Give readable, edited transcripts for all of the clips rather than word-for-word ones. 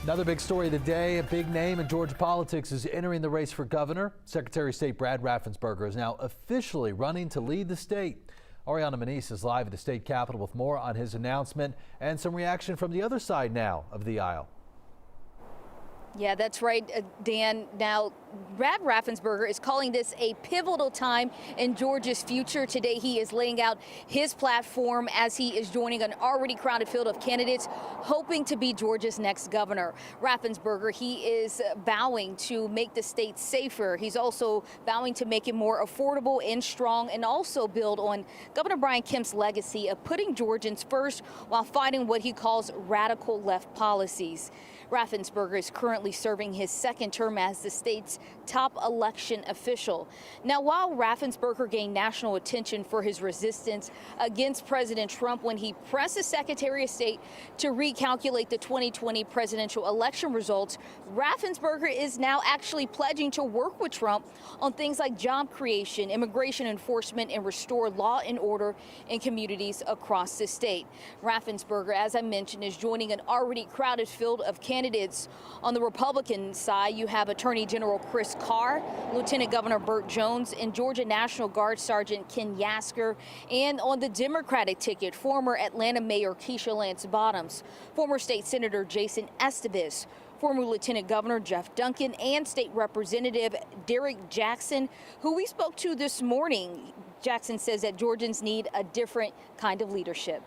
Another big story of the day, a big name in Georgia politics is entering the race for governor. Secretary of State Brad Raffensperger is now officially running to lead the state. Ariana Manise is live at the state capitol with more on his announcement and some reaction from the other side now of the aisle. Yeah, that's right, Dan. Now, Brad Raffensperger is calling this a pivotal time in Georgia's future. Today, he is laying out his platform as he is joining an already crowded field of candidates hoping to be Georgia's next governor. Raffensperger, he is vowing to make the state safer. He's also vowing to make it more affordable and strong, and also build on Governor Brian Kemp's legacy of putting Georgians first while fighting what he calls radical left policies. Raffensperger is currently serving his second term as the state's top election official. Now, while Raffensperger gained national attention for his resistance against President Trump when he pressed the Secretary of State to recalculate the 2020 presidential election results, Raffensperger is now actually pledging to work with Trump on things like job creation, immigration enforcement, and restore law and order in communities across the state. Raffensperger, as I mentioned, is joining an already crowded field of candidates. On the Republican side, you have Attorney General Chris Carr, Lieutenant Governor Burt Jones, and Georgia National Guard Sergeant Ken Yasker. And on the Democratic ticket, former Atlanta Mayor Keisha Lance Bottoms, former State Senator Jason Estevez, former Lieutenant Governor Jeff Duncan, and State Representative Derrick Jackson, who we spoke to this morning. Jackson says that Georgians need a different kind of leadership.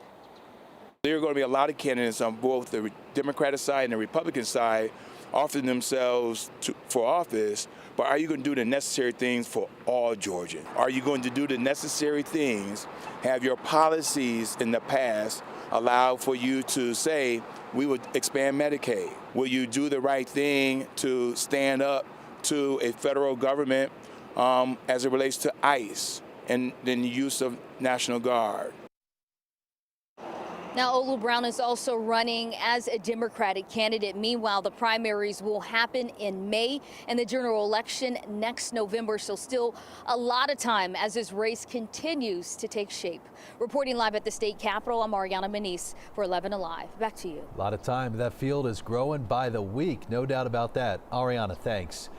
There are going to be a lot of candidates on both the Democratic side and the Republican side offering themselves for office, but are you going to do the necessary things for all Georgians? Are you going to do the necessary things, have your policies in the past allow for you to say, we would expand Medicaid? Will you do the right thing to stand up to a federal government as it relates to ICE and then the use of National Guard? Now, Olu Brown is also running as a Democratic candidate. Meanwhile, the primaries will happen in May and the general election next November. So still a lot of time as this race continues to take shape. Reporting live at the state capitol, I'm Ariana Manise for 11 Alive. Back to you. A lot of time. That field is growing by the week. No doubt about that. Ariana, thanks.